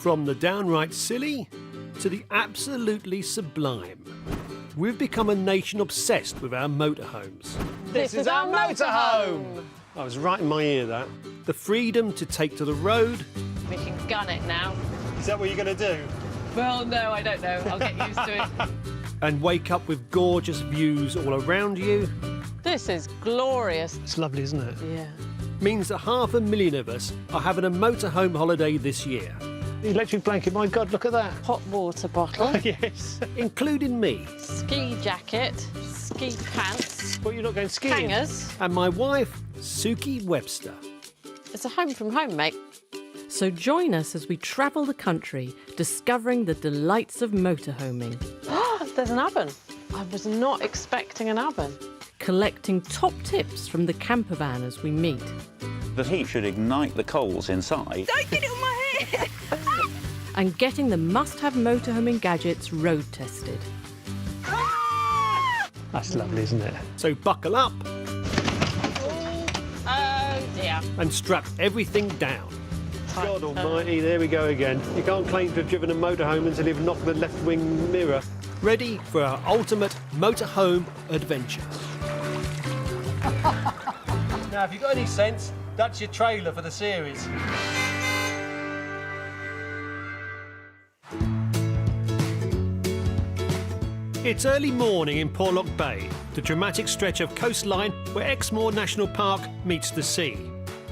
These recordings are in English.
From the downright silly to the absolutely sublime, we've become a nation obsessed with our motorhomes. This is our motorhome! I was right in my ear, that. The freedom to take to the road. We can gun it now. Is that what you're going to do? Well, no, I don't know. I'll get used to it. And wake up with gorgeous views all around you. This is glorious. It's lovely, isn't it? Yeah. Means that 500,000 of us are having a motorhome holiday this year. The electric blanket, my God, look at that. Hot water bottle. Yes. Including me. Ski jacket. Ski pants. Well, you're not going skiing? Hangers. And my wife, Suki Webster. It's a home from home, mate. So join us as we travel the country, discovering the delights of motorhoming. There's an oven. I was not expecting an oven. Collecting top tips from the camper van as we meet. The heat should ignite the coals inside. Don't get it on my head! And getting the must-have motorhoming gadgets road tested. That's lovely, isn't it? So buckle up. Oh, dear. And strap everything down. God almighty, there we go again. You can't claim to have driven a motorhome until you've knocked the left wing mirror. Ready for our ultimate motorhome adventure. Now, if you've got any sense, that's your trailer for the series. It's early morning in Porlock Bay, the dramatic stretch of coastline where Exmoor National Park meets the sea.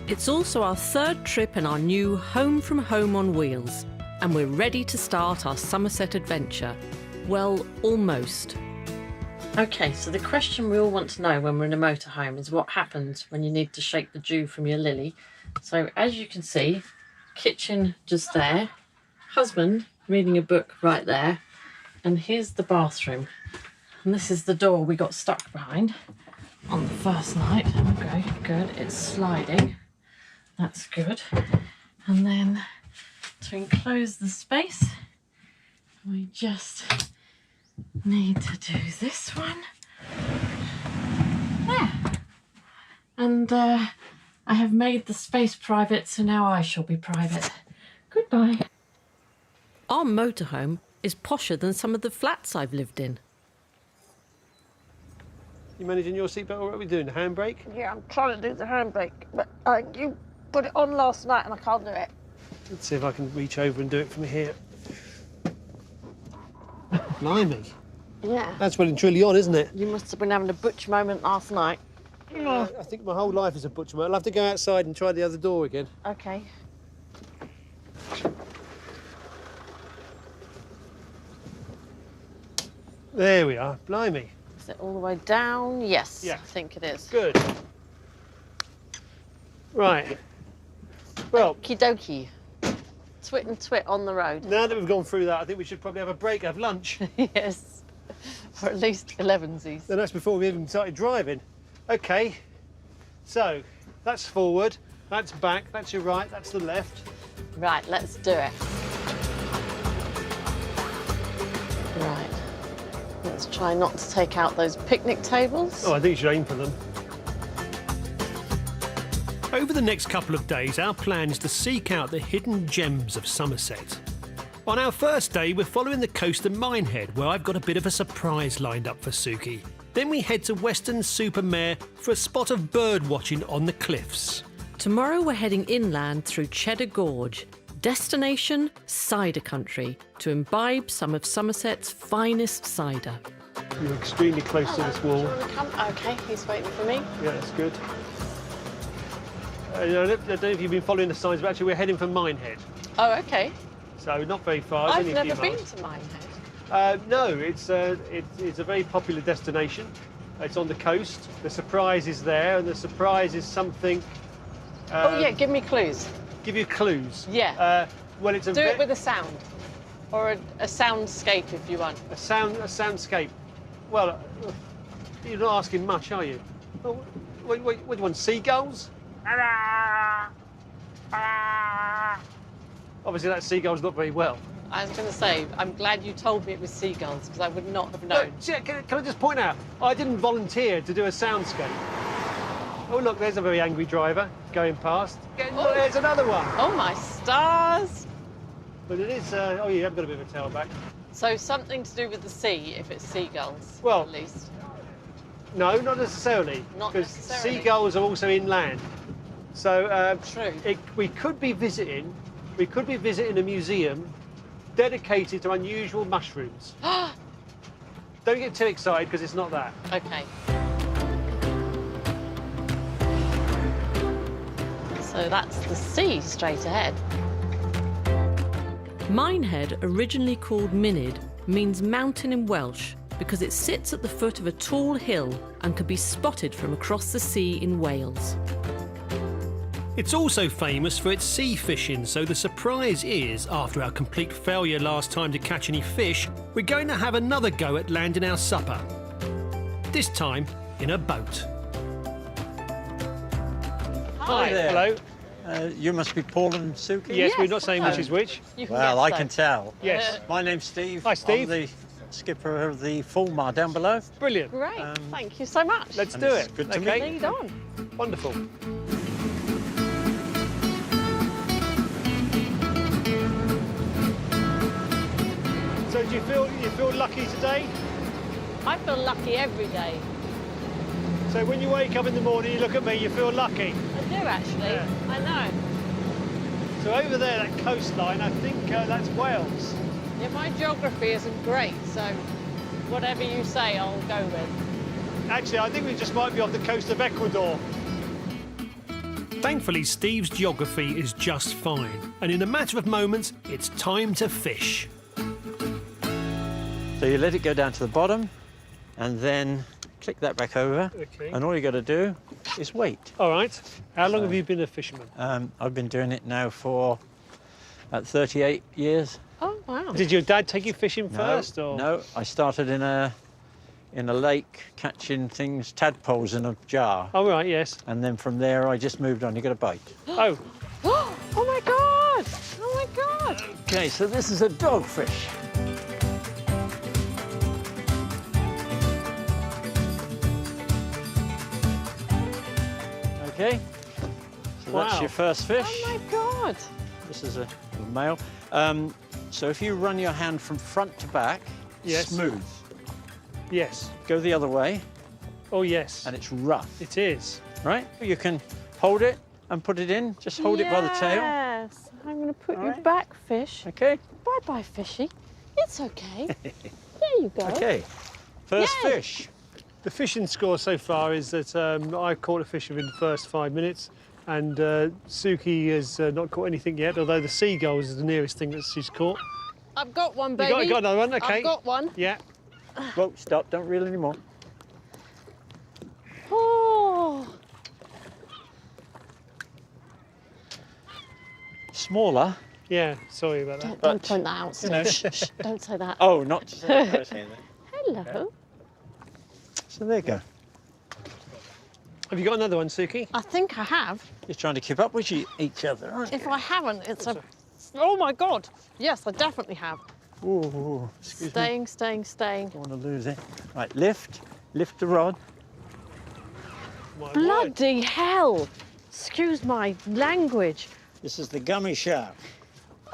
It's also our third trip in our new Home from Home on wheels, and we're ready to start our Somerset adventure. Well, almost. OK, so the question we all want to know when we're in a motorhome is what happens when you need to shake the dew from your lily. So as you can see, kitchen just there, husband reading a book right there, and here's the bathroom. And this is the door we got stuck behind on the first night. Okay, good, it's sliding. That's good. And then to enclose the space, we just need to do this one. There. And I have made the space private, so now I shall be private. Goodbye. Our motorhome is posher than some of the flats I've lived in. You managing your seatbelt? What are we doing? The handbrake? Yeah, I'm trying to do the handbrake, but you put it on last night and I can't do it. Let's see if I can reach over and do it from here. Blimey. Yeah. That's well and truly on, isn't it? You must have been having a butch moment last night. I think my whole life is a butcher moment. I'll have to go outside and try the other door again. OK. There we are. Blimey. Is it all the way down? Yes, Yeah. I think it is. Good. Right. Well, Okie dokie. Twit and twit on the road. now that we've gone through that, I think we should probably have a break, have lunch. Yes. For at least 11sies. And that's before we even started driving. OK. So, that's forward, that's back, that's your right, that's the left. Right, let's do it. Right. Let's try not to take out those picnic tables. Oh, I think you should aim for them. Over the next couple of days, our plan is to seek out the hidden gems of Somerset. On our first day, we're following the coast of Minehead, where I've got a bit of a surprise lined up for Suki. Then we head to Weston-super-Mare for a spot of bird watching on the cliffs. Tomorrow we're heading inland through Cheddar Gorge. Destination, cider country, to imbibe some of Somerset's finest cider. You're extremely close to this wall. Do you want to come? OK, he's waiting for me. Yeah, that's good. I don't know if you've been following the signs, but actually we're heading for Minehead. Oh, OK. So not very far. It's I've only a few never been miles. to Minehead. No, it's a very popular destination. It's on the coast. The surprise is there, and the surprise is something. Oh, yeah, give me clues. Give you clues. Yeah. Well, it's a Do it with a sound. Or a soundscape if you want. a soundscape. Well, you're not asking much, are you? Oh, what do you want? Seagulls? Obviously, that seagull's not very well. I was going to say, I'm glad you told me it was seagulls, because I would not have known. Can I just point out, I didn't volunteer to do a soundscape. Oh, look, there's a very angry driver going past. Look, there's another one. Oh, my stars. But it is, oh, you have got a bit of a tail back. So something to do with the sea, if it's seagulls, Well, at least. No, not necessarily. Not because necessarily. seagulls are also inland. So True. we could be visiting a museum dedicated to unusual mushrooms. Don't get too excited because it's not that. Okay. So that's the sea straight ahead. Minehead, originally called Minid, means mountain in Welsh because it sits at the foot of a tall hill and can be spotted from across the sea in Wales. It's also famous for its sea fishing, so the surprise is, after our complete failure last time to catch any fish, we're going to have another go at landing our supper. This time in a boat. Hi there. Hello. You must be Paul and Suki? Yes, we're Yes, not saying which is which. You can Well, guess I so. can tell. Yes. My name's Steve. Hi, Steve. I'm the skipper of the Fulmar down below. Brilliant. Great, thank you so much. Let's And do it's it. good to okay. meet Lead on. Wonderful. So do you feel lucky today? I feel lucky every day. So when you wake up in the morning, you look at me, you feel lucky. I do actually. Yeah. I know. So over there, that coastline, I think that's Wales. Yeah, my geography isn't great, so whatever you say, I'll go with. Actually, I think we just might be off the coast of Ecuador. Thankfully, Steve's geography is just fine, and in a matter of moments, it's time to fish. So you let it go down to the bottom and then click that back over. Okay. And all you got to do is wait. All right. How long have you been a fisherman? I've been doing it now for about 38 years. Oh wow. Did your dad take you fishing No, first, or No, I started in a lake catching things, tadpoles in a jar. Oh right, yes. And then from there I just moved on. You got a bite. Oh, Oh my god! Oh my god! Okay, so this is a dogfish. Okay, so Wow. that's your first fish. Oh my god! This is a male. So if you run your hand from front to back, Yes. smooth. yes. Go the other way, Oh yes. and it's rough, It is. right? You can hold it and put it in. Just hold it by the tail. Yes. I'm going to put All you right. back, fish. Okay. Bye bye, fishy. It's okay. There you go. Okay. First Yay. fish. The fishing score so far is that I caught a fish within the first 5 minutes, and Suki has not caught anything yet, although the seagulls is the nearest thing that she's caught. I've got one, You baby. got another one? Okay. I've got one. Yeah. Whoa, stop! Don't reel anymore. Oh. Smaller. Yeah. Sorry about that. Don't point that out, You know. Steve. Shh, shh, don't say that. Oh, not to say that first. Hello. So there you go. Have you got another one, Suki? I think I have. You're trying to keep up with each other, aren't you? If I haven't, it's a... Oh my God. Yes, I definitely have. Ooh, excuse me. Staying. Don't want to lose it. Right, lift the rod. My word. Bloody hell. Excuse my language. This is the gummy shark.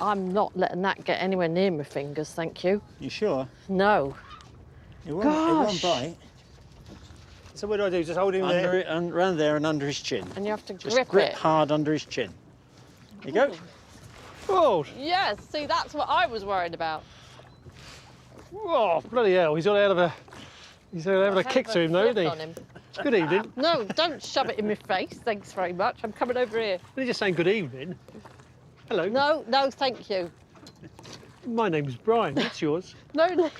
I'm not letting that get anywhere near my fingers, thank you. You sure? No. It won't Gosh. bite. So what do I do? Just hold him Under there? it, and round there and under his chin. And you have to Just grip grip it. hard under his chin. There you go. Oh, Yes, see, that's what I was worried about. oh, bloody hell. He's got a hell of a kick to him, though, isn't he? On him. Good evening. No, don't shove it in my face. Thanks very much. I'm coming over here. You're just saying good evening. Hello. No, thank you. My name's Brian. What's yours? No,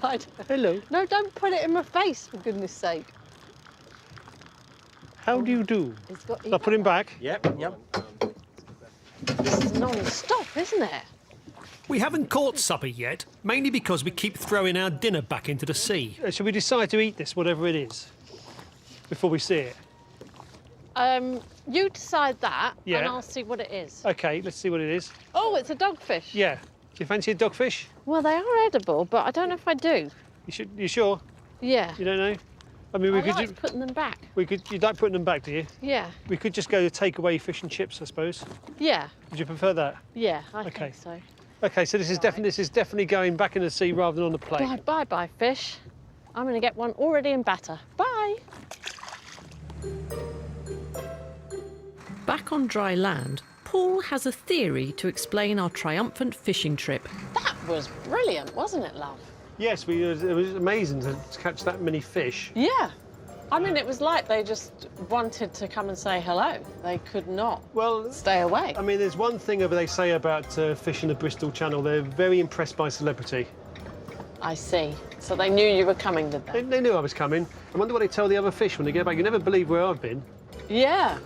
God. Hello. No, don't put it in my face, for goodness sake. How do you do? It's got, I'll put him back. Yep. This is non-stop, isn't it? We haven't caught supper yet, mainly because we keep throwing our dinner back into the sea. Shall we decide to eat this, whatever it is, before we see it? You decide that, Yeah. and I'll see what it is. OK, let's see what it is. Oh, it's a dogfish. Yeah. Do you fancy a dogfish? Well, they are edible, but I don't know if I do. You sure? Yeah. You don't know? I mean, I like putting them back. you'd like putting them back, do you? Yeah. We could just go to takeaway fish and chips, I suppose. Yeah. Would you prefer that? Yeah, I Okay. think so. Okay, so this is definitely going back in the sea rather than on the plate. Bye, fish. I'm going to get one already in batter. Bye. Back on dry land, Paul has a theory to explain our triumphant fishing trip. That was brilliant, wasn't it, love? Yes, it was amazing to catch that many fish. Yeah. I mean, it was like they just wanted to come and say hello. They could not stay away. I mean, there's one thing they say about fish in the Bristol Channel. They're very impressed by celebrity. I see. So they knew you were coming, did they? They knew I was coming. I wonder what they tell the other fish when they get back. You never believe where I've been. Yeah.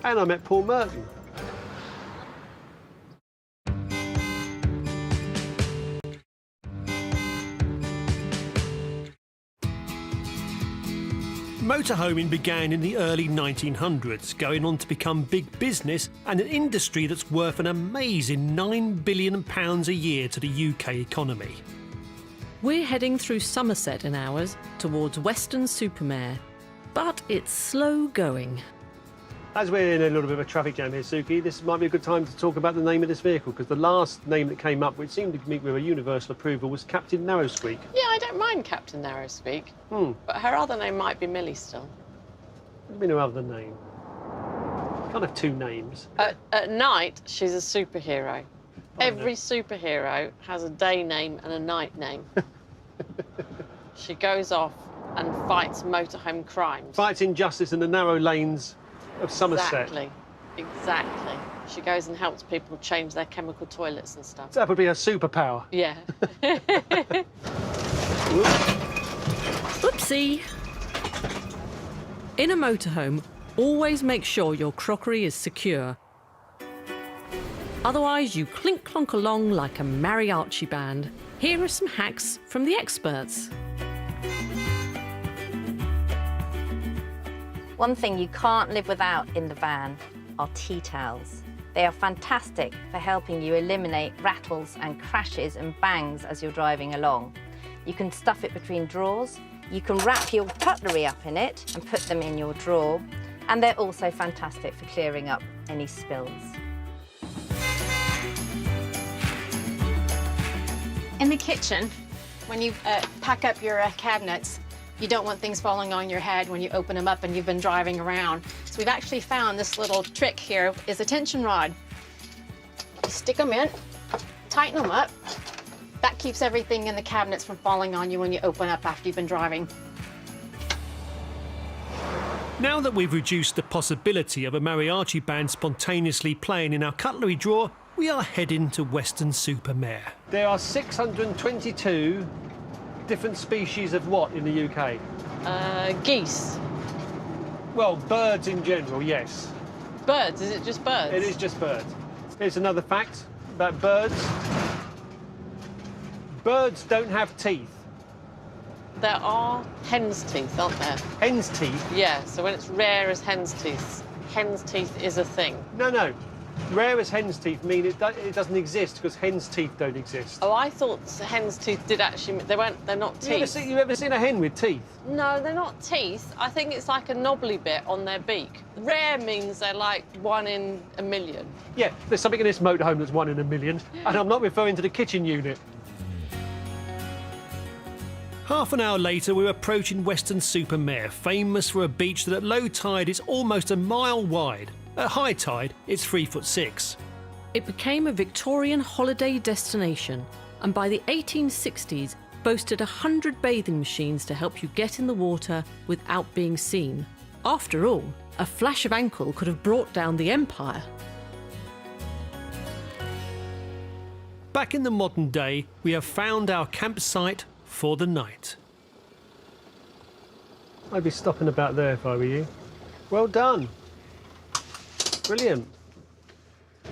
And I met Paul Merton. Motorhoming began in the early 1900s, going on to become big business and an industry that's worth an amazing £9 billion a year to the UK economy. We're heading through Somerset in hours towards Weston-super-Mare, but it's slow going. As we're in a little bit of a traffic jam here, Suki, this might be a good time to talk about the name of this vehicle, because the last name that came up, which seemed to meet with a universal approval, was Captain Narrowsqueak. Yeah, I don't mind Captain Narrowsqueak. But her other name might be Millie still. There's been no other name. Can't have two names. At night, she's a superhero. Every superhero has a day name and a night name. She goes off and fights motorhome crimes. Fights injustice in the narrow lanes of Somerset. Exactly. She goes and helps people change their chemical toilets and stuff. So that would be her superpower. Yeah. Oopsie! In a motorhome, always make sure your crockery is secure. Otherwise, you clink-clonk along like a mariachi band. Here are some hacks from the experts. One thing you can't live without in the van are tea towels. They are fantastic for helping you eliminate rattles and crashes and bangs as you're driving along. You can stuff it between drawers, you can wrap your cutlery up in it and put them in your drawer, and they're also fantastic for clearing up any spills. In the kitchen, when you pack up your cabinets, you don't want things falling on your head when you open them up and you've been driving around. So we've actually found this little trick here is a tension rod. You stick them in, tighten them up. That keeps everything in the cabinets from falling on you when you open up after you've been driving. Now that we've reduced the possibility of a mariachi band spontaneously playing in our cutlery drawer, we are heading to Weston-super-Mare. There are 622 different species of what in the UK? Geese. Well, birds in general, yes. Birds? Is it just birds? It is just birds. Here's another fact about birds. Birds don't have teeth. There are hen's teeth, aren't there? Hen's teeth? Yeah, so when it's rare as hen's teeth is a thing. No. Rare as hen's teeth mean it doesn't exist because hen's teeth don't exist. Oh, I thought hen's teeth did actually... They're not teeth. You ever seen a hen with teeth? No, they're not teeth. I think it's like a knobbly bit on their beak. Rare means they're like 1 in a million. Yeah, there's something in this motorhome that's 1 in a million, and I'm not referring to the kitchen unit. Half an hour later, we're approaching Weston-super-Mare, famous for a beach that at low tide is almost a mile wide. At high tide, it's 3'6". It became a Victorian holiday destination, and by the 1860s boasted 100 bathing machines to help you get in the water without being seen. After all, a flash of ankle could have brought down the empire. Back in the modern day, we have found our campsite for the night. I'd be stopping about there if I were you. Well done. Brilliant.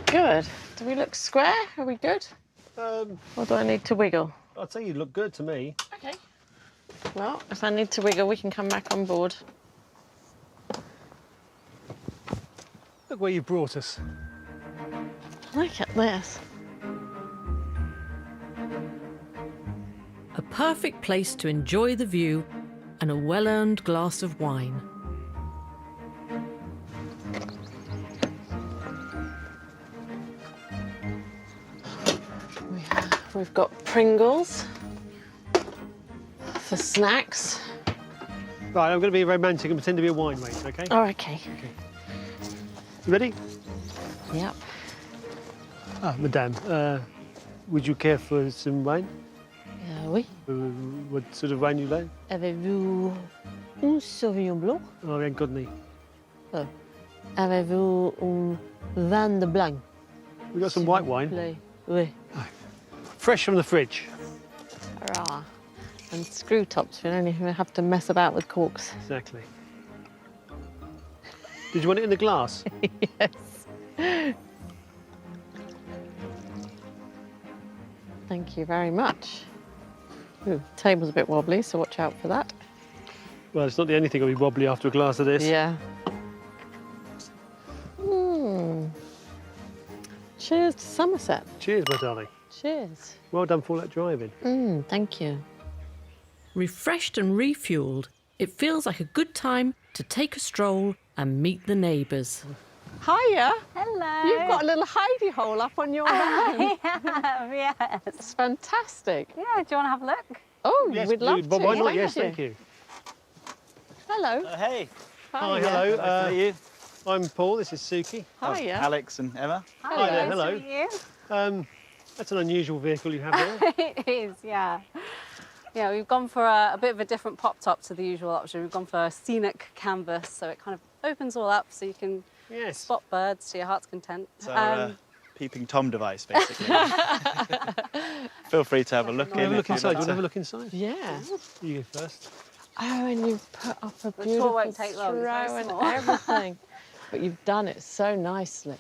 Good. Do we look square? Are we good? Or do I need to wiggle? I'd say you look good to me. OK. Well, if I need to wiggle, we can come back on board. Look where you brought us. Look at this. A perfect place to enjoy the view and a well-earned glass of wine. We've got Pringles for snacks. Right, I'm going to be romantic and pretend to be a wine race, OK? Oh, OK. You ready? Yep. Ah, madame, would you care for some wine? Oui. What sort of wine you like? Avez-vous un Sauvignon Blanc? Oh, I ain't got any. Avez-vous un vin de blanc? We got some white wine. Oui. Fresh from the fridge. Hurrah. And screw tops, we don't even have to mess about with corks. Exactly. Did you want it in the glass? Yes. Thank you very much. Ooh, table's a bit wobbly, so watch out for that. Well, it's not the only thing that'll be wobbly after a glass of this. Yeah. Cheers to Somerset. Cheers, my darling. Cheers. Well done for all that driving. Thank you. Refreshed and refueled, it feels like a good time to take a stroll and meet the neighbours. Hiya. Hello. You've got a little hidey hole up on your van. Yes. It's fantastic. Yeah, do you want to have a look? Oh, Yes, we'd love but to. why not? Yes, thank you. Hello. Hey. Hi, Hiya. hello. Nice to meet you. I'm Paul, this is Suki. Hiya. Alex and Emma. Hi there, hello. Nice to meet you. That's an unusual vehicle you have there. It is, yeah. Yeah, we've gone for a bit of a different pop top to the usual option. We've gone for a scenic canvas, so it kind of opens all up so you can Yes. spot birds to your heart's content. It's our peeping Tom device, basically. Feel free to have a look in. Have a look if you'd inside. like Do you want to to. have a look inside? Yeah. You go first. Oh, and you've put up a tour beautiful won't take long, it's very throw and small. everything. But you've done it so nicely.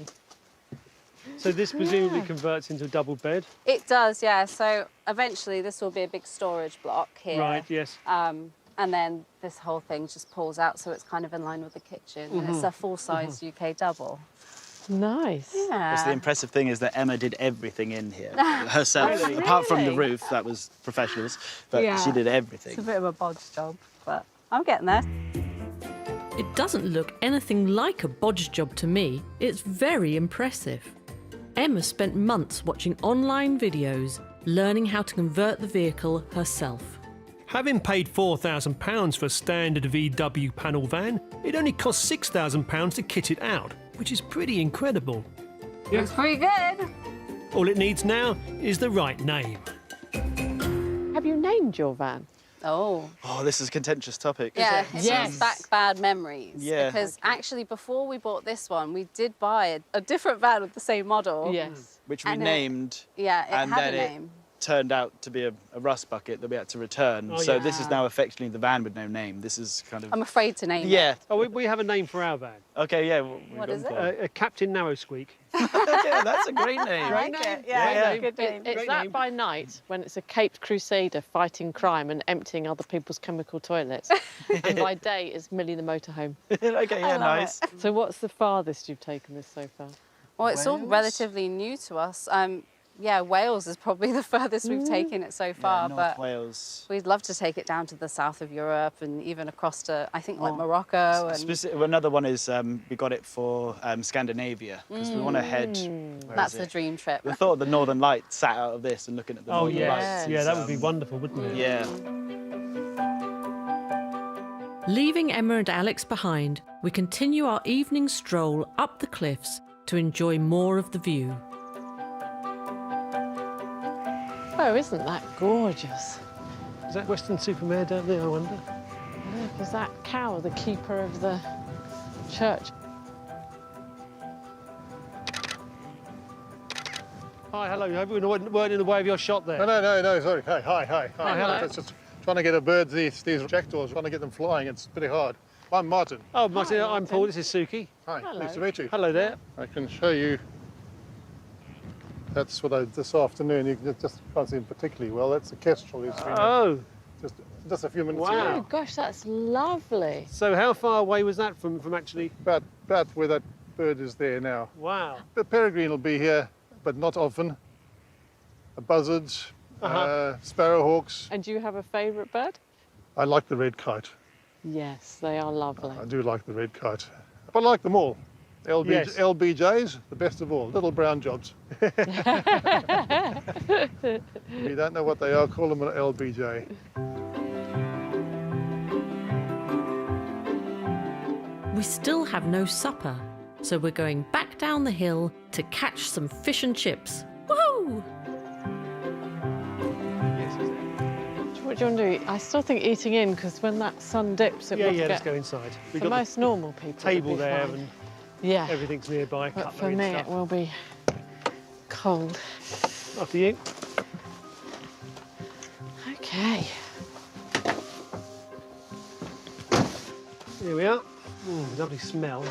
So this presumably converts into a double bed. It does, yeah. So eventually this will be a big storage block here. Right, yes. And then this whole thing just pulls out so it's kind of in line with the kitchen. And it's a full-size UK double. Nice. Yeah. Yes, the impressive thing is that Emma did everything in here herself. Really? Apart from the roof, that was professionals, but Yeah. she did It's a everything. bit of a bodge job, but I'm getting there. It doesn't look anything like a bodge job to me. It's very impressive. Emma spent months watching online videos, learning how to convert the vehicle herself. Having paid £4,000 for a standard VW panel van, it only cost £6,000 to kit it out, which is pretty incredible. Looks pretty good. All it needs now is the right name. Have you named your van? Oh. Oh, this is a contentious topic. Yeah, it Yes. brings back bad memories. Yeah. Because actually, before we bought this one, we did buy a different van with the same model. Yes. Which we And named, Yeah, it and had then a it name. turned out to be a rust bucket that we had to return. Oh, so yeah. this is now effectively the van with no name. This is kind of... I'm afraid to name yeah. it. Oh, we have a name for our van. Okay, yeah. What is it? Captain Narrowsqueak. Yeah, that's a great name. I like it. Yeah, yeah. Good name. It's Great that name. by night when it's a caped crusader fighting crime and emptying other people's chemical toilets. And by day it's Millie the motorhome. Okay, yeah, love nice. So what's the farthest you've taken this so far? Well, it's all Wales? relatively new to us. Yeah, Wales is probably the furthest we've taken it so far, Yeah, North but Wales. we'd love to take it down to the south of Europe and even across to, I think, like Morocco. And Another one is we got it for Scandinavia because we want to head. where that's is the it? dream trip. The thought of the Northern Lights sat out of this and looking at the Oh, Northern yes. Lights. Yeah, is, that would be wonderful, wouldn't it? Yeah. Leaving Emma and Alex behind, we continue our evening stroll up the cliffs to enjoy more of the view. Oh, isn't that gorgeous? Is that Weston-super-Mare down there, I wonder? Look, is that cow the keeper of the church? Hi, hello. I hope we weren't in the way of your shot there. No, sorry. Hi. hello. It's just trying to get a bird, these jackdaws, trying to get them flying. It's pretty hard. I'm Martin. Oh, Martin, I'm Paul. This is Suki. Hi, Hello. nice to meet you. Hello there. I can show you. That's what I did this afternoon. You just can't see him particularly well. That's the kestrel. He's been Oh, just a few minutes Wow. ago. Oh gosh, that's lovely. so how far away was that from actually? About where that bird is there now. Wow. The peregrine will be here, but not often. A buzzard, sparrowhawks. And do you have a favourite bird? I like the red kite. Yes, they are lovely. I do like the red kite. But I like them all. Yes. LBJs, the best of all, little brown jobs. If you don't know what they are, call them an LBJ. We still have no supper, so we're going back down the hill to catch some fish and chips. Woohoo! What do you want to do? I still think eating in, because when that sun dips, it will Yeah, get... let's go inside. We've For got most normal people, the table it'll be there fine. and Yeah, everything's nearby. but cutlery for and me, stuff. it will be cold. After you. Okay. Here we are. Lovely smell.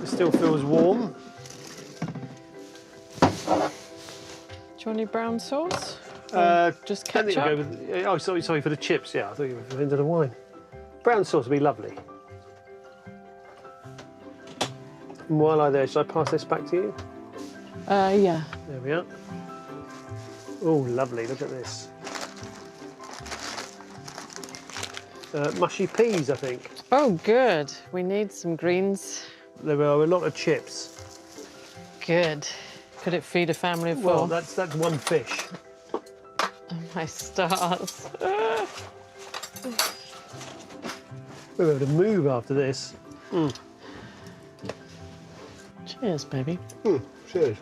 It still feels warm. Do you want any brown sauce? Just I think ketchup? we'll go with, oh, sorry for the chips. Yeah, I thought you were into the wine. Brown sauce would be lovely. And while I'm there, should I pass this back to you? Yeah. There we are. Oh, lovely. Look at this. Mushy peas, I think. Oh, good. We need some greens. There are a lot of chips. Good. Could it feed a family of Well, four? that's one fish. Oh, my stars. We're able to move after this. Cheers, baby. Cheers.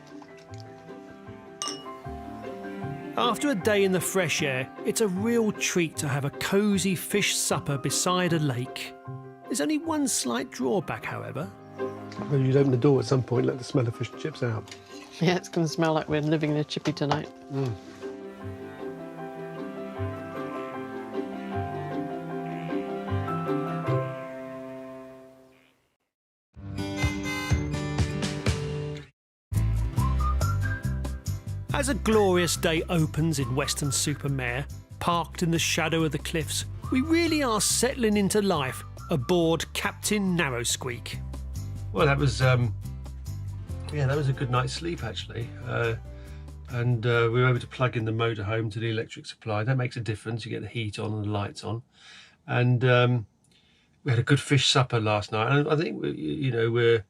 After a day in the fresh air, it's a real treat to have a cosy fish supper beside a lake. There's only one slight drawback, however. Well, you'd open the door at some point, let the smell of fish and chips out. Yeah, it's going to smell like we're living in a chippy tonight. As a glorious day opens in Weston-super-Mare, parked in the shadow of the cliffs, we really are settling into life aboard Captain Narrowsqueak. Well, that was a good night's sleep actually, and we were able to plug in the motorhome to the electric supply. That makes a difference. You get the heat on and the lights on, and we had a good fish supper last night. And I think we're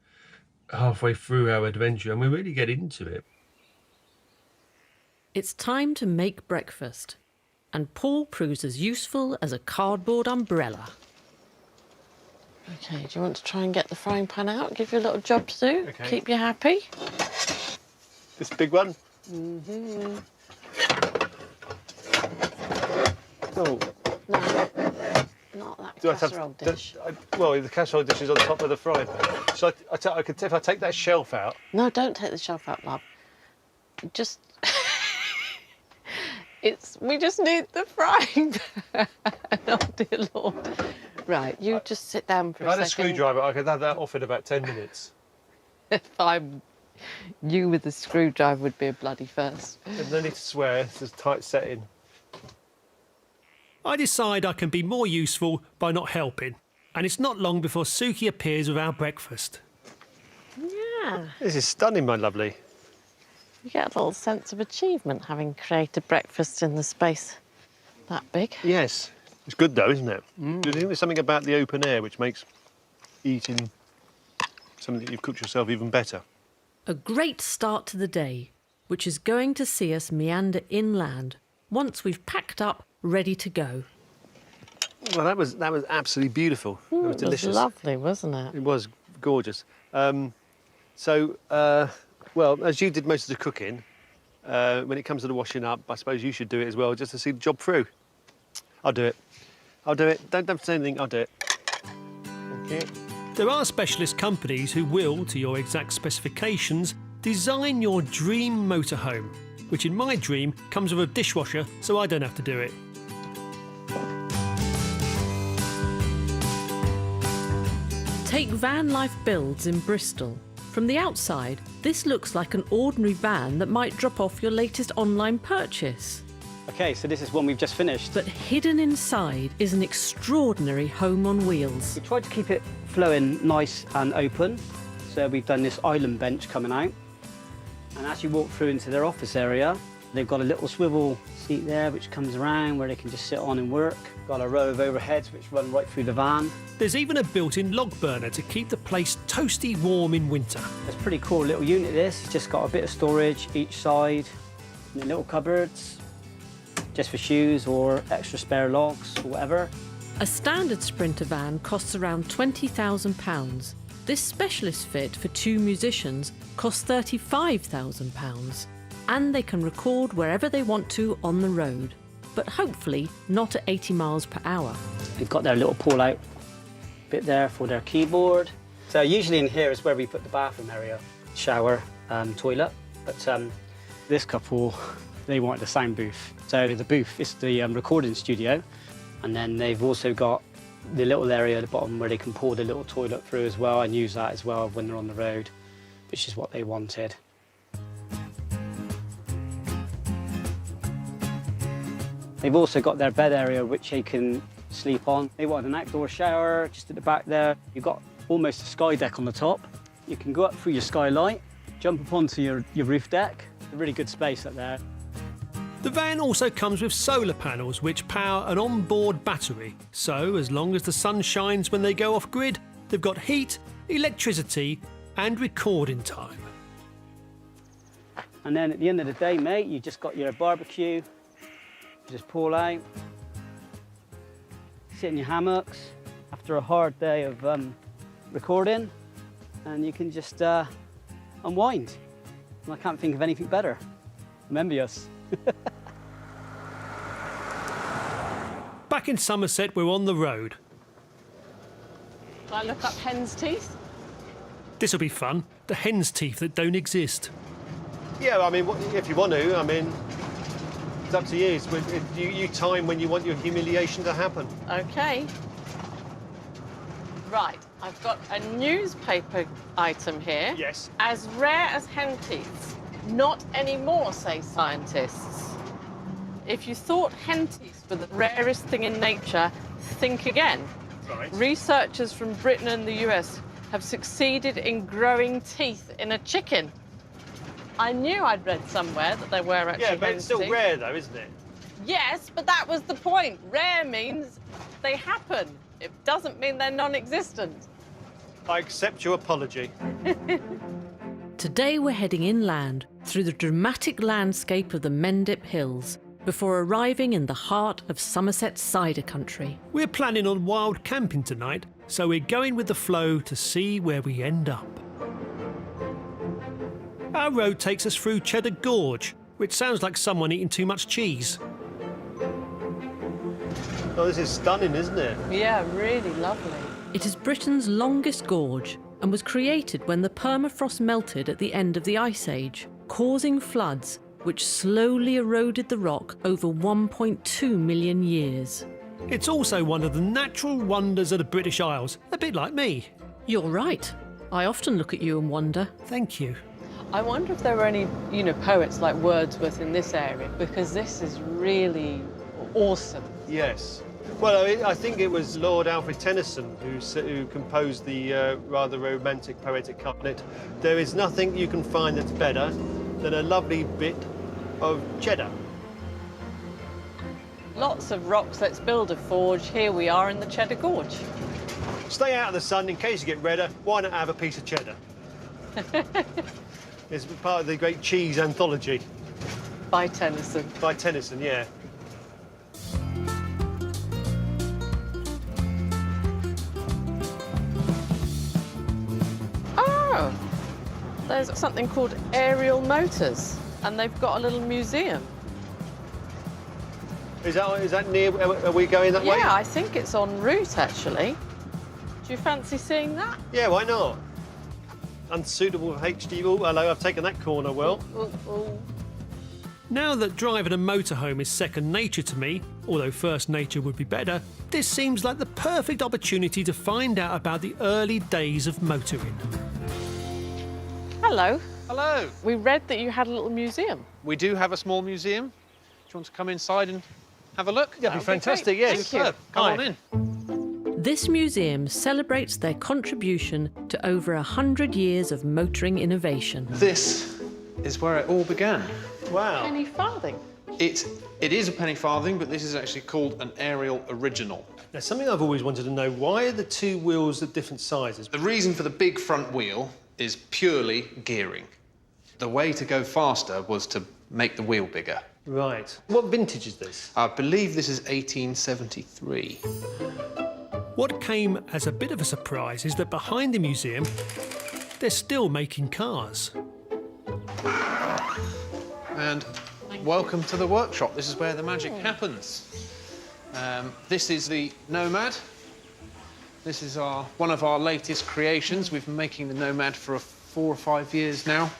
halfway through our adventure, and we really get into it. It's time to make breakfast, and Paul proves as useful as a cardboard umbrella. Okay, do you want to try and get the frying pan out? Give you a little job to do? Okay. Keep you happy? This big one? Mm-hmm. Oh. No, not that Do I have casserole dish. Well, the casserole dish is on top of the frying pan. So if I take that shelf out. No, don't take the shelf out, love. Just... we just need the frying pan. Oh, dear Lord. Right, you just sit down for If I a had a second. screwdriver, I could have that off in about 10 minutes. You with the screwdriver would be a bloody first. And no need to swear, it's a tight setting. I decide I can be more useful by not helping, and it's not long before Suki appears with our breakfast. Yeah. This is stunning, my lovely. You get a little sense of achievement having created breakfast in the space that big. Yes. It's good though, isn't it? Do you think there's something about the open air which makes eating something that you've cooked yourself even better? A great start to the day, which is going to see us meander inland once we've packed up, ready to go. Well, that was absolutely beautiful. It was delicious. It was lovely, wasn't it? It was gorgeous. Well, as you did most of the cooking, when it comes to the washing up, I suppose you should do it as well, just to see the job through. I'll do it. Don't say anything, I'll do it. Thank you. There are specialist companies who will, to your exact specifications, design your dream motorhome, which in my dream comes with a dishwasher, so I don't have to do it. Take Van Life Builds in Bristol. From the outside, this looks like an ordinary van that might drop off your latest online purchase. Okay, so this is one we've just finished. But hidden inside is an extraordinary home on wheels. We tried to keep it flowing nice and open. So we've done this island bench coming out. And as you walk through into their office area, They've got a little swivel seat there which comes around where they can just sit on and work. Got a row of overheads which run right through the van. There's even a built-in log burner to keep the place toasty warm in winter. It's a pretty cool little unit this. It's just got a bit of storage each side, and the little cupboards, just for shoes or extra spare logs or whatever. A standard Sprinter van costs around £20,000. This specialist fit for 2 musicians costs £35,000. And they can record wherever they want to on the road, but hopefully not at 80 miles per hour. They've got their little pull-out bit there for their keyboard. So usually in here is where we put the bathroom area, shower, toilet. But this couple, they wanted a sound booth. So the booth is the recording studio. And then they've also got the little area at the bottom where they can pour the little toilet through as well and use that as well when they're on the road, which is what they wanted. They've also got their bed area which they can sleep on. They wanted an outdoor shower just at the back there. You've got almost a sky deck on the top. You can go up through your skylight, jump up onto your roof deck. A really good space up there. The van also comes with solar panels which power an onboard battery. So as long as the sun shines when they go off grid, they've got heat, electricity and recording time. And then at the end of the day, mate, you just got your barbecue. Just pull out, sit in your hammocks after a hard day of recording, and you can just unwind. And I can't think of anything better. Remember us. Back in Somerset, we're on the road. Can I look up hen's teeth? This'll be fun. The hen's teeth that don't exist. Yeah, I mean, if you want to, I mean, it's up to you. It's you time when you want your humiliation to happen. OK. Right, I've got a newspaper item here. Yes. As rare as hen teeth. Not anymore, say scientists. If you thought hen teeth were the rarest thing in nature, think again. Right. Researchers from Britain and the US have succeeded in growing teeth in a chicken. I knew I'd read somewhere that they were actually Yeah, but hen it's still teeth. rare, though, isn't it? Yes, but that was the point. Rare means they happen. It doesn't mean they're non-existent. I accept your apology. Today we're heading inland through the dramatic landscape of the Mendip Hills before arriving in the heart of Somerset cider country. We're planning on wild camping tonight, so we're going with the flow to see where we end up. Our road takes us through Cheddar Gorge, which sounds like someone eating too much cheese. Oh, this is stunning, isn't it? Yeah, really lovely. It is Britain's longest gorge and was created when the permafrost melted at the end of the Ice Age, causing floods which slowly eroded the rock over 1.2 million years. It's also one of the natural wonders of the British Isles, a bit like me. You're right. I often look at you and wonder. Thank you. I wonder if there were any, poets like Wordsworth in this area, because this is really awesome. Yes. Well, I think it was Lord Alfred Tennyson who composed the rather romantic poetic couplet. There is nothing you can find that's better than a lovely bit of cheddar. Lots of rocks, let's build a forge. Here we are in the Cheddar Gorge. Stay out of the sun in case you get redder. Why not have a piece of cheddar? It's part of the great cheese anthology. By Tennyson. By Tennyson, yeah. Oh, there's something called Aerial Motors, and they've got a little museum. Is that near? Are we going that way? Yeah, I think it's en route, actually. Do you fancy seeing that? Yeah, why not? Unsuitable HD. Oh, hello, I've taken that corner well. Now that driving a motorhome is second nature to me, although first nature would be better, this seems like the perfect opportunity to find out about the early days of motoring. Hello. Hello. We read that you had a little museum. We do have a small museum. Do you want to come inside and have a look? That'd be fantastic, yes. Thank you. Come on in. This museum celebrates their contribution to over 100 years of motoring innovation. This is where it all began. Wow. Penny farthing. It is a penny farthing, but this is actually called an aerial original. Now, something I've always wanted to know, why are the two wheels at different sizes? The reason for the big front wheel is purely gearing. The way to go faster was to make the wheel bigger. Right. What vintage is this? I believe this is 1873. What came as a bit of a surprise is that behind the museum, they're still making cars. And welcome to the workshop. This is where the magic happens. This is the Nomad. This is one of our latest creations. We've been making the Nomad for 4 or 5 years now.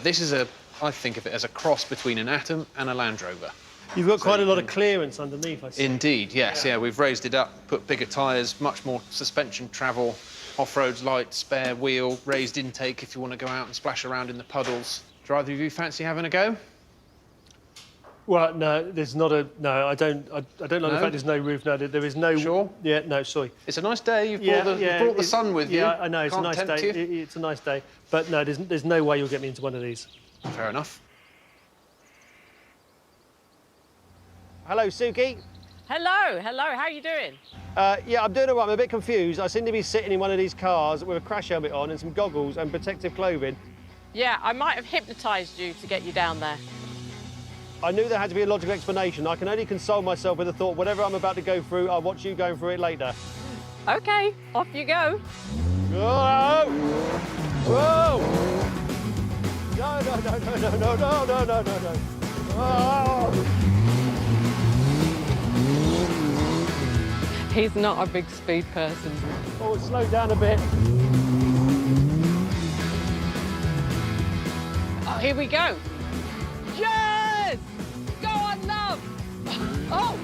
This is I think of it as a cross between an Atom and a Land Rover. You've got quite a lot of clearance underneath, I see. Indeed, yes. Yeah, we've raised it up, put bigger tyres, much more suspension travel, off-road light, spare wheel, raised intake if you want to go out and splash around in the puddles. Do either of you fancy having a go? Well, no, there's not a... No, I don't like the fact there's no roof. No, there is no... Sure? Yeah, no, sorry. It's a nice day. You've brought the sun with you. Yeah, I know, it's a Can't nice tempt day. you. It's a nice day. But no, there's no way you'll get me into one of these. Fair enough. Hello, Suki. Hello, how are you doing? Yeah, I'm doing all right. I'm a bit confused. I seem to be sitting in one of these cars with a crash helmet on and some goggles and protective clothing. Yeah, I might have hypnotised you to get you down there. I knew there had to be a logical explanation. I can only console myself with the thought, whatever I'm about to go through, I'll watch you going through it later. OK, off you go. Whoa! Whoa! No, no, no, no, no, no, no, no, no, no, no. Oh! He's not a big speed person. Oh, slow down a bit. Oh, here we go. Yes! Go on, love! Oh!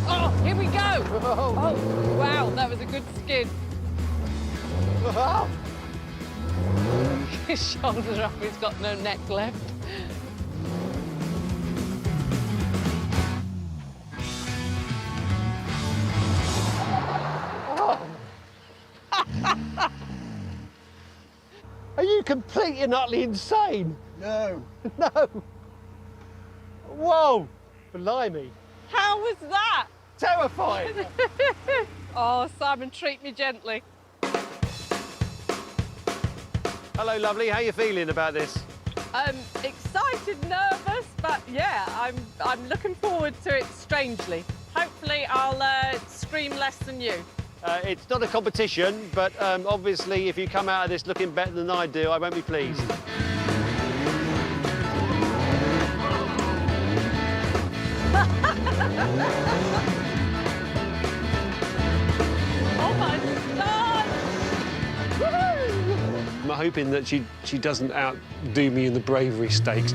Oh, here we go! Oh, wow, that was a good skid. His shoulders are up, he's got no neck left. Are you completely and utterly insane? No. No. Whoa! Blimey. How was that? Terrifying. Oh, Simon, treat me gently. Hello, lovely. How are you feeling about this? Excited, nervous, but yeah, I'm looking forward to it strangely. Hopefully I'll scream less than you. It's not a competition, but obviously if you come out of this looking better than I do, I won't be pleased. Oh my God! Woohoo! I'm hoping that she doesn't outdo me in the bravery stakes.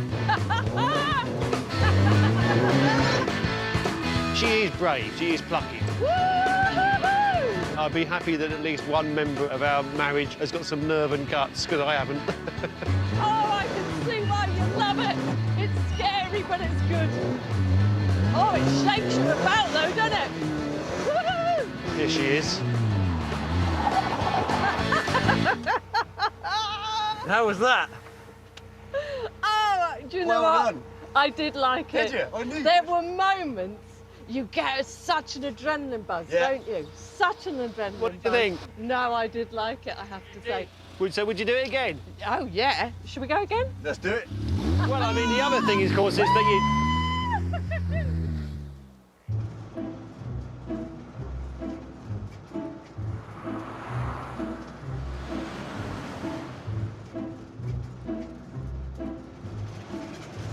She is brave, she is plucky. I'd be happy that at least one member of our marriage has got some nerve and guts, because I haven't. Oh, I can see why you love it. It's scary, but it's good. Oh, it shakes you about, though, doesn't it? Woohoo! Here she is. How was that? Oh, do you know Well what? done. I did like it. Did you? I knew There you. were moments you get such an adrenaline buzz, Yeah. don't you? Such an adrenaline What did buzz. you think? No, I did like it, I have to say. So would you do it again? Oh, yeah. Should we go again? Let's do it. Well, I mean, the other thing, of course, is that you...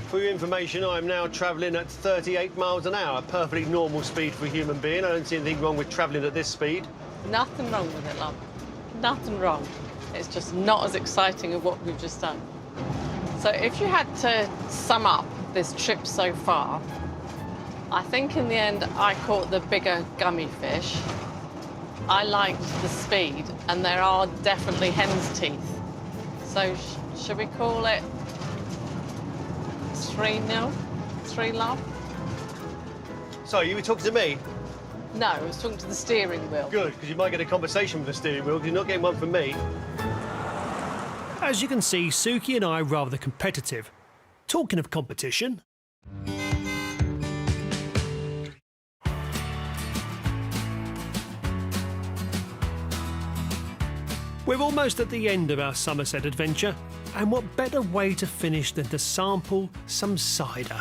For your information, I'm now travelling at 38 miles an hour, perfectly normal speed for a human being. I don't see anything wrong with travelling at this speed. Nothing wrong with it, love. Nothing wrong. It's just not as exciting as what we've just done. So if you had to sum up this trip so far, I think in the end I caught the bigger gummy fish. I liked the speed, and there are definitely hen's teeth. So should we call it 3-0? 3 love? Sorry, you were talking to me? No, I was talking to the steering wheel. Good, because you might get a conversation with the steering wheel, because you're not getting one from me. As you can see, Suki and I are rather competitive. Talking of competition... We're almost at the end of our Somerset adventure, and what better way to finish than to sample some cider?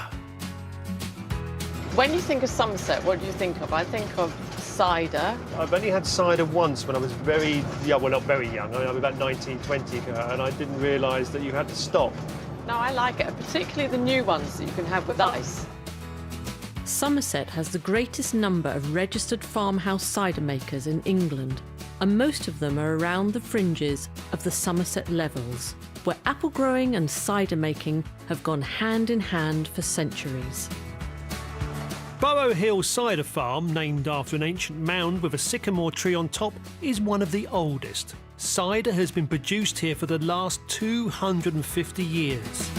When you think of Somerset, what do you think of? I think of cider. I've only had cider once when I was very young, well, not very young, I was about 19, 20, and I didn't realise that you had to stop. No, I like it, particularly the new ones that you can have with ice. Somerset has the greatest number of registered farmhouse cider makers in England, and most of them are around the fringes of the Somerset Levels, where apple growing and cider making have gone hand in hand for centuries. Burrow Hill Cider Farm, named after an ancient mound with a sycamore tree on top, is one of the oldest. Cider has been produced here for the last 250 years.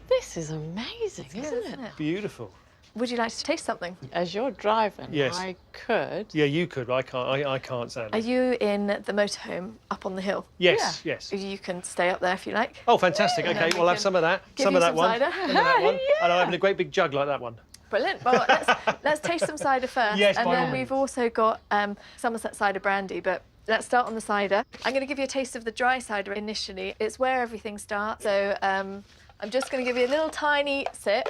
This is amazing, isn't it? Beautiful. Would you like to taste something? As you're driving, Yes. I could. Yeah, you could. I can't stand Are it. you in the motorhome up on the hill? Yes, yes. You can stay up there if you like. Oh, fantastic. Okay, we'll have some of that. Give Some you of that some one. cider. Some of that one. And I'll have a great big jug like that one. Brilliant. Well, let's taste some cider first. Yes, and by all then means. we've also got Somerset cider brandy, but let's start on the cider. I'm going to give you a taste of the dry cider initially. It's where everything starts. So I'm just going to give you a little tiny sip.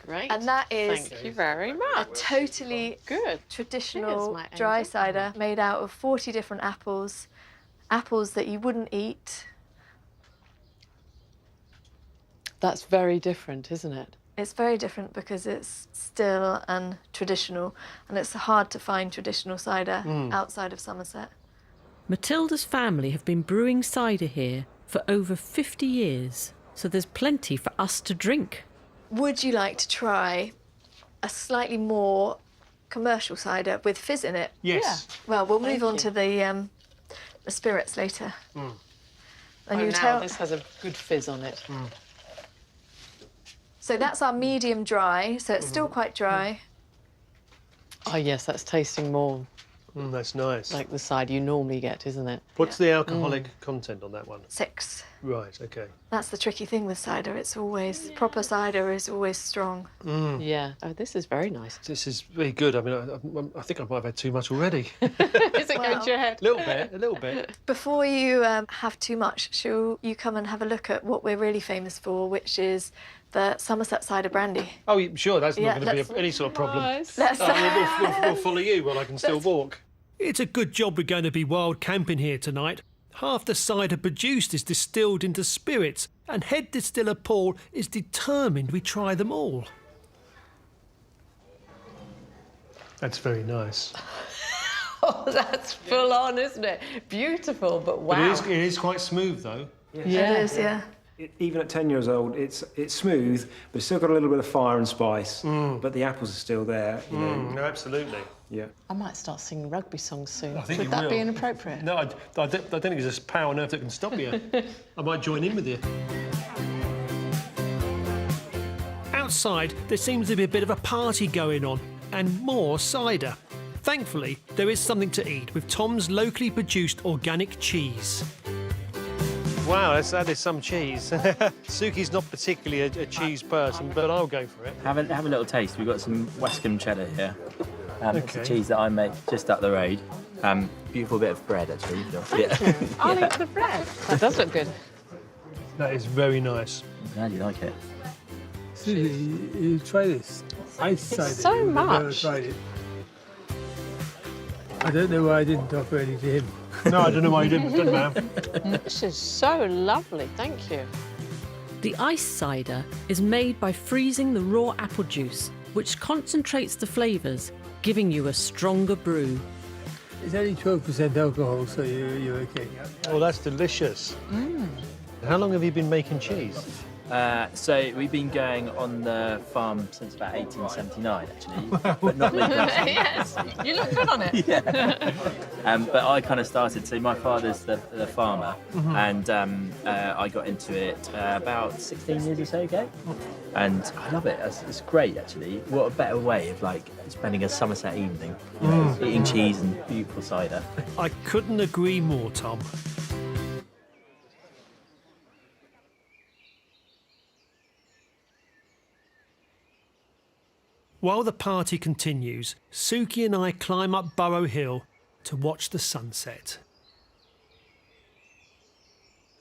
Great. And that is Thank you very a much. totally Good. traditional Cheers, my dry angel. cider made out of 40 different apples that you wouldn't eat. That's very different, isn't it? It's very different because it's still and traditional, and it's hard to find traditional cider outside of Somerset. Matilda's family have been brewing cider here for over 50 years, so there's plenty for us to drink. Would you like to try a slightly more commercial cider with fizz in it? Yes. Well, we'll move Thank on you. to the spirits later. And Oh, you now tell. this has a good fizz on it. So that's our medium dry. So it's still quite dry. Oh, yes, that's tasting more That's nice. like the cider you normally get, isn't it? What's the alcoholic content on that one? 6. Right, okay. That's the tricky thing with cider. It's always proper cider is always strong. Yeah. Oh, this is very nice. This is very good. I mean, I think I might have had too much already. Is it going Well- to your head? A little bit. Before you have too much, shall you come and have a look at what we're really famous for, which is the Somerset cider brandy? Oh, sure, that's Yeah, not going to let's- be any sort of problem. Nice. Let's, We'll follow you while I can still walk. It's a good job we're going to be wild camping here tonight. Half the cider produced is distilled into spirits, and head distiller Paul is determined we try them all. That's very nice. Oh, that's full on, isn't it? Beautiful, but wow. But it is quite smooth, though. It is, yeah. Even at 10 years old, it's smooth, but it's still got a little bit of fire and spice. But the apples are still there. You know. No, absolutely. Yeah. I might start singing rugby songs soon. I think Would you that will. be inappropriate? No, I don't think there's a power on earth that can stop you. I might join in with you. Outside, there seems to be a bit of a party going on, and more cider. Thankfully, there is something to eat with Tom's locally produced organic cheese. Wow, that is some cheese. Suki's not particularly a cheese person, but I'll go for it. Have a little taste. We've got some Western cheddar here. It's a Okay. cheese that I make just up the road. Beautiful bit of bread, actually. Thank you. I'll eat the bread. That does look good. That is very nice. I'm glad you like it. You try this. Ice cider. so You've never much. tried it. I don't know why I didn't offer any to him. No, I don't know why you didn't. Doesn't matter. This is so lovely. Thank you. The ice cider is made by freezing the raw apple juice, which concentrates the flavours, giving you a stronger brew. It's only 12% alcohol, so you're okay. Oh, that's delicious. How long have you been making cheese? So we've been going on the farm since about 1879, actually, but not me personally. Yes, you look good on it. Yeah. But I kind of started, so my father's the farmer, and I got into it about 16 years or so ago, and I love it. It's great, actually. What a better way of like spending a Somerset evening, you know, eating cheese and beautiful cider. I couldn't agree more, Tom. While the party continues, Suki and I climb up Burrow Hill to watch the sunset.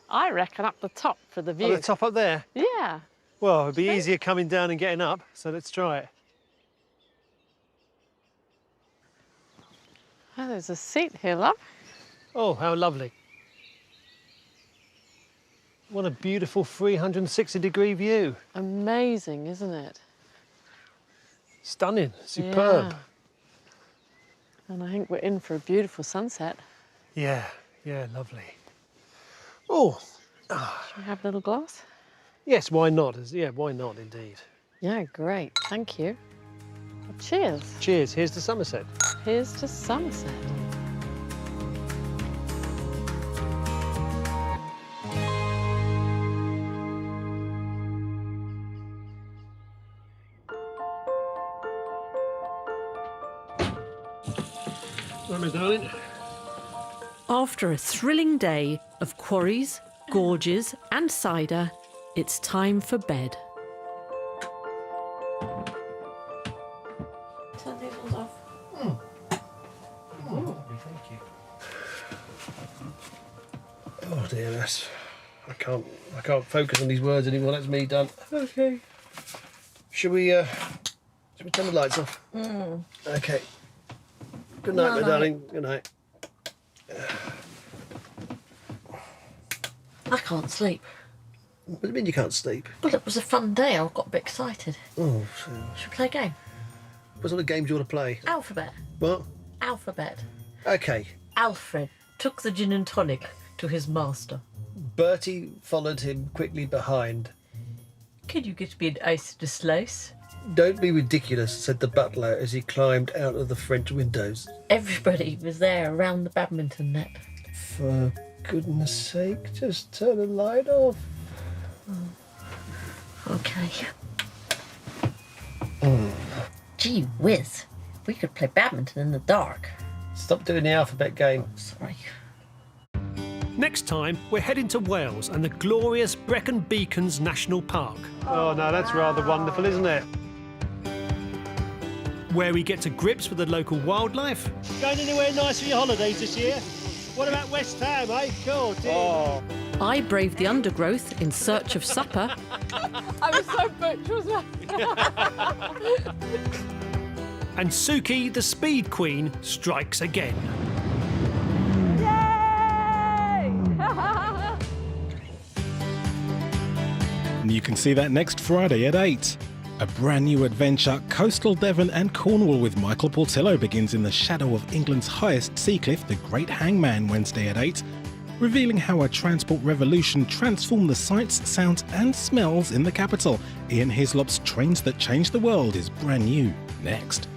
I reckon up the top for the view. Oh, the top up there? Yeah. Well, it'd be easier coming down and getting up, so let's try it. Oh, there's a seat here, love. Oh, how lovely. What a beautiful 360-degree view. Amazing, isn't it? Stunning, superb. Yeah. And I think we're in for a beautiful sunset. Yeah, lovely. Oh. Should we have a little glass? Yes, why not? Yeah, why not, indeed. Yeah, great. Thank you. Well, cheers. Cheers. Here's to Somerset. Here's to Somerset. Right, my darling. After a thrilling day of quarries, gorges and cider, it's time for bed. Turn these ones off. Thank you. Oh dear, I can't focus on these words anymore. That's me done. Okay. Should we turn the lights off? Okay. Good night, my darling. Good night. I can't sleep. What do you mean you can't sleep? Well, it was a fun day. I got a bit excited. Oh, Should we play a game? what sort of game do you want to play? Alphabet. What? Alphabet. Okay. Alfred took the gin and tonic to his master. Bertie followed him quickly behind. Could you get me an ice and a slice? Don't be ridiculous, said the butler as he climbed out of the French windows. Everybody was there around the badminton net. For goodness sake, just turn the light off. Okay. Gee whiz, we could play badminton in the dark. Stop doing the alphabet game. Sorry. Next time, we're heading to Wales and the glorious Brecon Beacons National Park, Oh, no, that's rather wonderful, isn't it? where we get to grips with the local wildlife. Going anywhere nice for your holidays this year? What about West Ham, eh? Cool, dear. I braved the undergrowth in search of supper. I was so butch, wasn't I? And Suki, the Speed Queen, strikes again. And you can see that next Friday at 8. A brand new adventure, coastal Devon and Cornwall with Michael Portillo begins in the shadow of England's highest sea cliff, the Great Hangman, Wednesday at 8, revealing how a transport revolution transformed the sights, sounds and smells in the capital. Ian Hislop's Trains That Changed the World is brand new next.